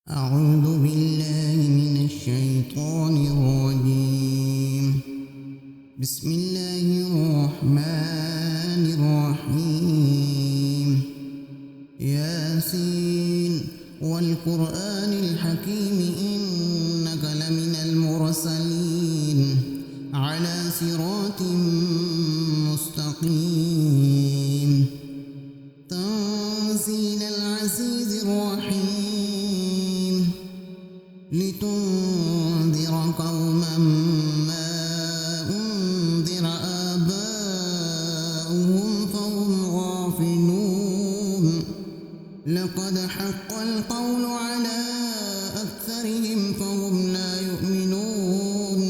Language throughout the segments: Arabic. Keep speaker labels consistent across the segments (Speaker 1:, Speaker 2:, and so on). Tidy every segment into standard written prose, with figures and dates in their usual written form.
Speaker 1: أعوذ بالله من الشيطان الرجيم. بسم الله الرحمن الرحيم. ياسين والقرآن الحكيم إنك لمن المرسلين على صراط مستقيم. تنزيل العزيز الرحيم لتنذر قوما ما أنذر آباؤهم فهم غافلون. لقد حق القول على أكثرهم فهم لا يؤمنون.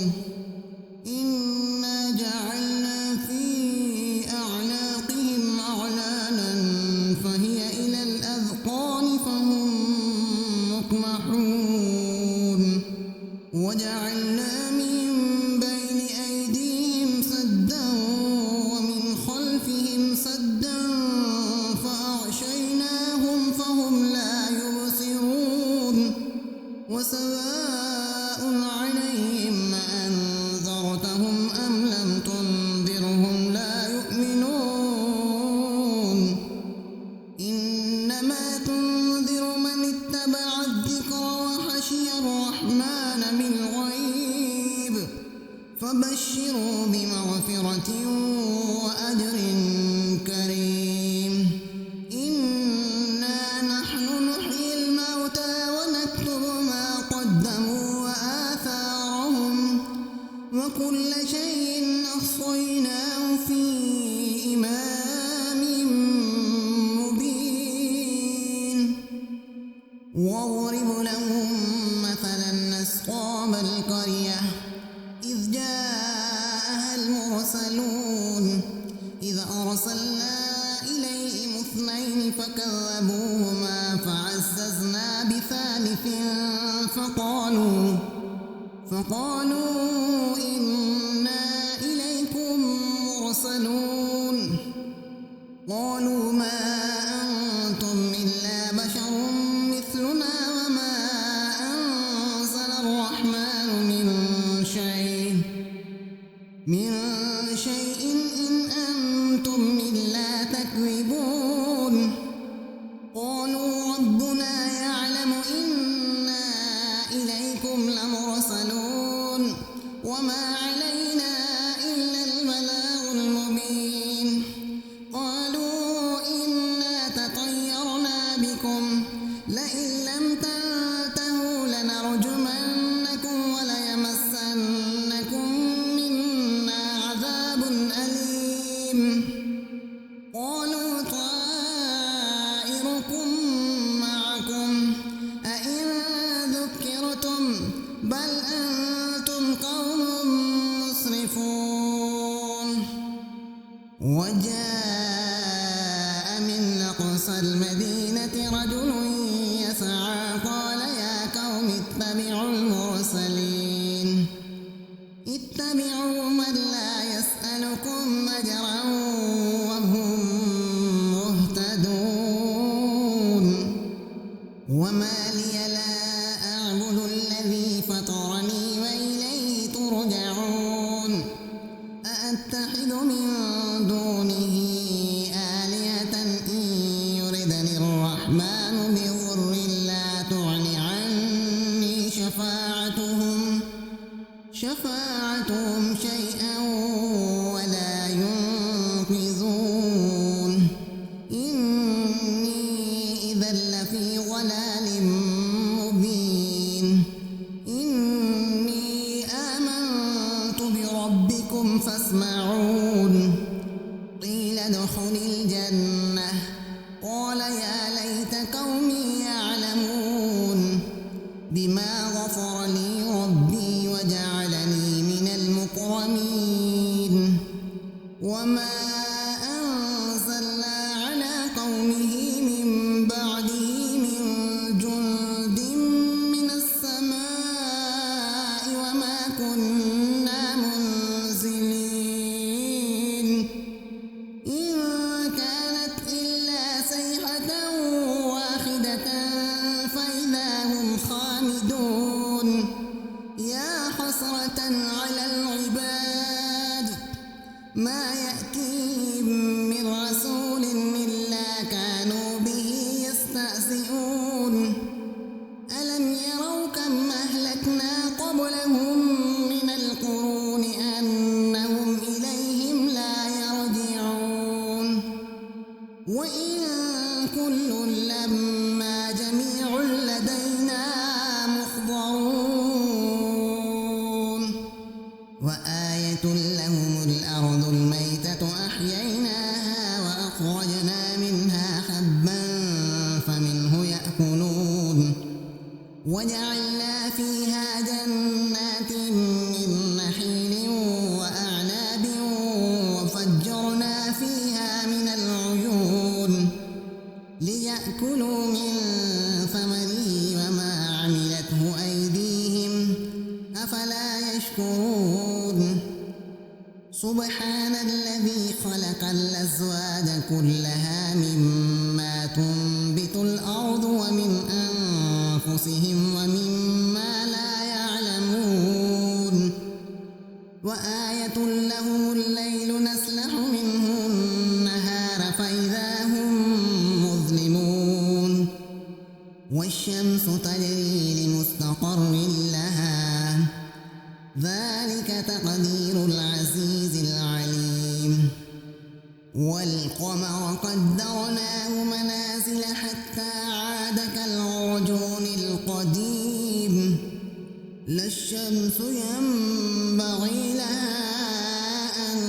Speaker 1: إنا جعلنا في أعناقهم أغلالا فهي إلى الأذقان فهم مقمحون. وجعلنا من بين أيديهم سدا ومن خلفهم سدا فأغشيناهم فهم لا يبصرون. وسواء عليهم أنذرتهم أم لم تنذرهم لا يؤمنون. إنما تنذر من اتبع الذكر وخشي الرحمن بالغيب فبشروا بمغفرة وأجر كريم. إنا نحن نحيي الموتى ونكتب ما قدموا وآثارهم وكل شيء أحصيناه في إمام مبين. واضرب لهم مثلا أصحاب القرية إذ جاءها المرسلون إذ أرسلنا إليهم اثنين فكذبوهما فعززنا بثالث فقالوا إنا إليكم مرسلون. قالوا ما أنتم إلا بشر مثلنا وما أنزل الرحمن من شيء إن أنتم إلا تكذبون. قالوا ربنا يعلم إنا إليكم لمرسلون وما علينا إلا البلاغ المبين. قالوا إنا تطيرنا بكم لئن لم تنتهوا لنرجمنكم وليمسنكم منا عذاب أليم. قالوا طائركم معكم أئن ذكرتم بل أنتم قوم مسرفون. وجاء من أقصى المدينة رجل يسعى قال يا قوم اتبعوا المرسلين اتبعوا من لا يسألكم أجرا وهم مهتدون. وما لي لا أعبد الذي فطرني وإليه ترجعون. أأتخذ من دونه آلهة إن يردني الرحمن بضر لا تغن عني شفاعتهم شيئا ولا ينقذون. إني إذا لفي ضلال مبين. إني آمنت بربكم فاسمعون. قيل ادخل الجنة قال يا ليت قومي يعلمون بما غفر لي ربي وجعلني من المكرمين. وما أنزلنا على قومه من بعده من جند من السماء وما كنا منزلين. خامدون يا حسرة على العباد ما يأتيهم من رسول إلا كانوا به يستهزئون ألم يروا كم أهلكنا قبلهم من القرون أنهم إليهم لا يرجعون وإن كل لما جميع لدينا محضرون وآية لهم الأرض الميتة أحييناها وأخرجنا منها حبا فمنه يأكلون وجعلنا فيها جنات من نخيل وأعناب وفجرنا فيها من العيون ليأكلوا من ثمره وما عملته أيديهم أفلا يشكرون سبحان الذي خلق الأزواج كلها مما تنبت الأرض ومن أنفسهم ومما لا يعلمون وآية لهم الليل نسلخ منه النهار فإذا هم مظلمون والشمس تجري لمستقر لها ذلك تقدير العزيز العليم والقمر قدرناه منازل حتى عاد كالعرجون القديم لا الشمس ينبغي لها أن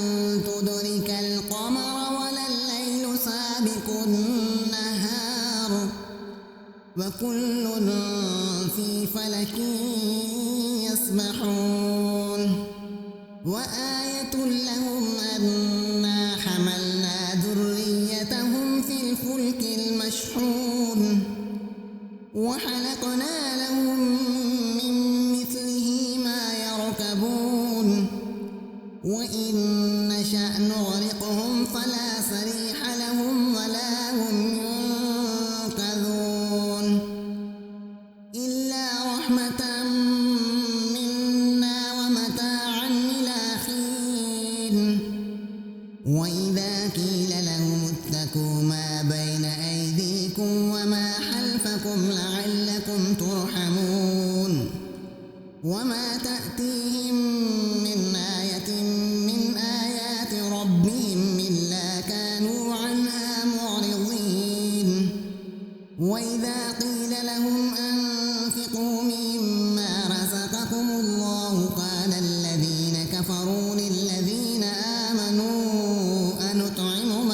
Speaker 1: تدرك القمر ولا الليل سابق النهار وكل في فلك يسبحون وآية لهم أنا حملنا ذريتهم في الفلك المشحون وخلقنا لهم من مثله ما يركبون وإن نشأ نغرقهم فلا صريخ لهم ولا هم ينقذون إلا رحمة منا ومتاعا إلى حين وإذا قيل لهم اتقوا ما بين أيديكم وما خلفكم لعلكم ترحمون وما تأتيهم من آية من آيات ربهم إلا كانوا عنها معرضين وإذا قيل لهم أنفقوا مما رزقكم الله قال الذين كفروا للذين آمنوا أنطعم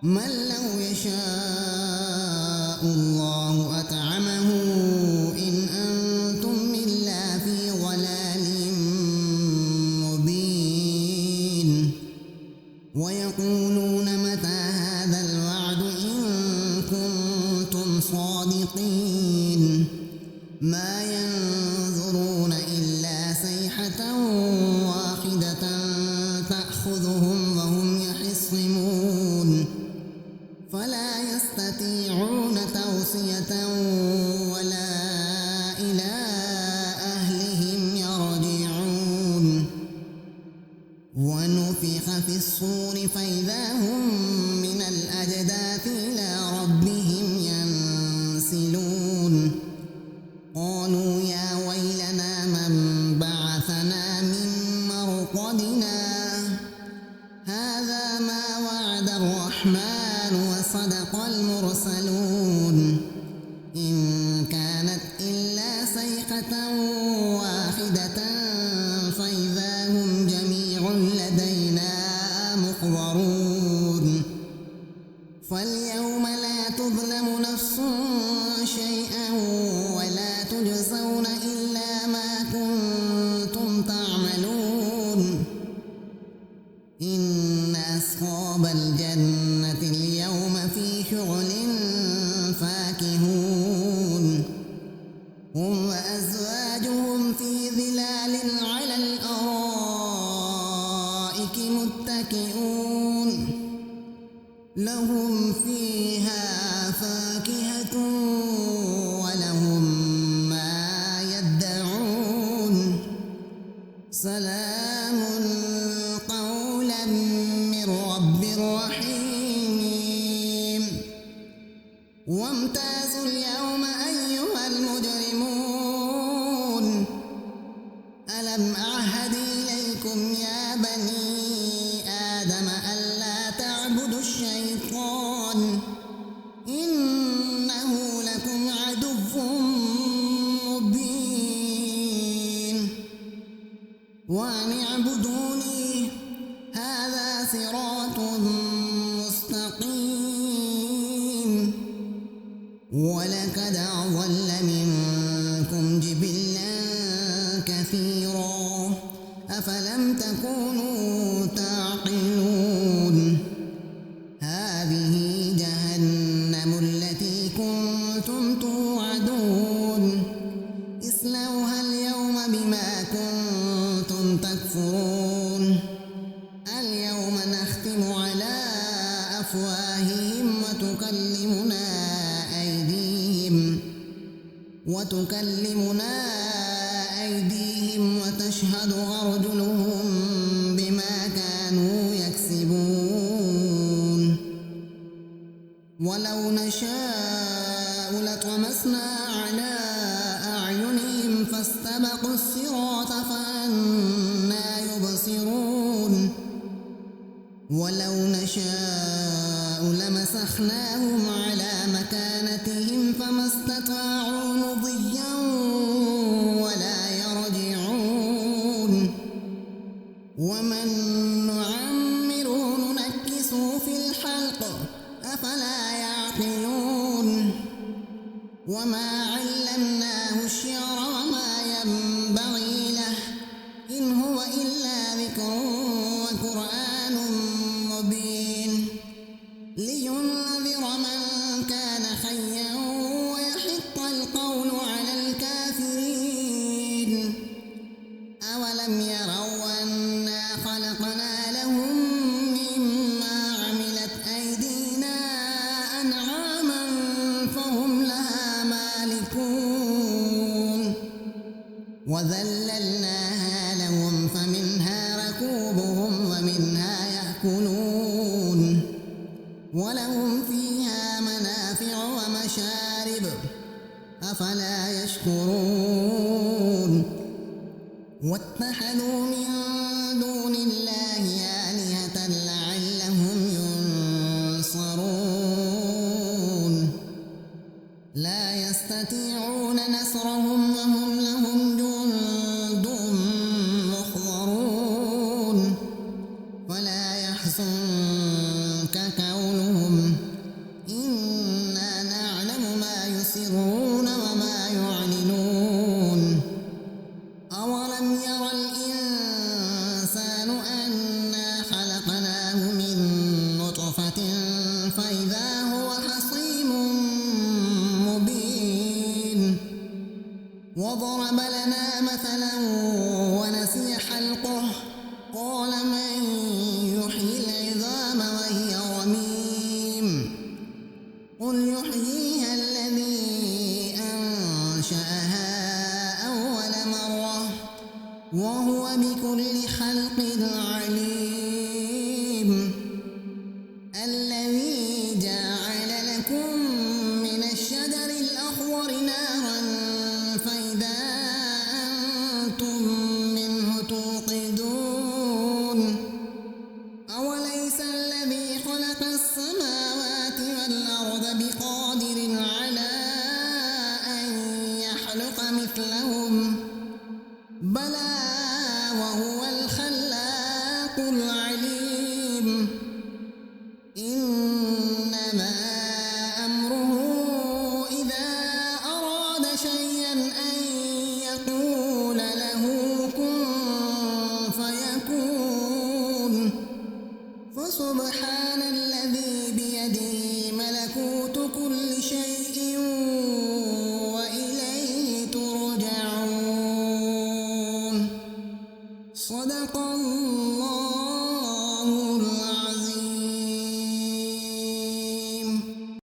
Speaker 1: من لو يشاء الله أطعمه إن أنتم إلا في ضلال مبين ويقولون متى هذا الوعد إن كنتم صادقين ما ينظرون إلا صيحة واحدة تأخذهم وهم يخصمون فلا يستطيعون توصية ولا إلى أهلهم يرجعون ونفخ في الصور فإذا هم من الأجداث إلى ربهم ينسلون قالوا يا ويلنا من بعثنا من مرقدنا هذا ما وعد الرحمن وصدق المرسلون إن كانت إلا صيحة واحدة فإذا هم جميع لدينا محضرون فاليوم لا تظلم نفس شيئا ولا تجزون إلا ما كنتم تعملون إن أصحاب الجنة اليوم في شغل فاكهون هم وأزواجهم في ظلال على الأرائك متكئون لهم فيها ميت ولهم ما يدعون سلام قولا من رب رحيم وامتازوا اليوم أيها المجرمون ألم أعهد إليكم يا بني آدم ألا تعبدوا الشيطان إنه لكم عدو مبين وأن اعبدوني هذا صراط مستقيم ولقد أضل منكم جبلا كثيرا أفلم تكونوا تعقلون هذه جهنم التي كنتم توعدون اصلوها اليوم بما كنتم تكفرون اليوم نختم على أفواههم وتكلمنا أيديهم وتشهد أرجلهم بما كانوا يكسبون ولو نشاء لطمسنا على أعينهم فاستبقوا الصراط فأنى يبصرون ولو نشاء لمسخناهم على مكانتهم فما استطاعوا مضيا ولا يرجعون ومن نعمره ننكسه في الخلق أفلا يعقلون وما علمناه الشعر وما ينبغي له إن هو إلا ذكر وقرآن مبين لينذر من كان حيا ويحق القول على الكافرين أولم يروا أنا خلقنا لهم مما عملت أيدينا أنعاما فهم لها مالكون وذللناها لهم فمنها ركوبهم ومنها يأكلون ولهم فيها منافع ومشارب أفلا يشكرون واتخذوا من دون الله آلهة لعلهم ينصرون لا يستطيعون نصرهم وهم لهم جند محضرون ولا يحزنك قولهم إنا نعلم ما يسرون وما يعلنون أولم ير الإنسان أنا خلقناه من نطفة فإذا هو خصيم مبين وضرب لنا مثلا ونسي خلقه قال من يحيي العظام وهي رميم قل يحييها الذي أنشأها أول مرة وهو بكل خلق عليم الذي جعل لكم من الشجر الأخضر نارا فإذا أنتم منه توقدون أوليس الذي خلق السماوات والأرض بقادر على أن يخلق مثلهم بلى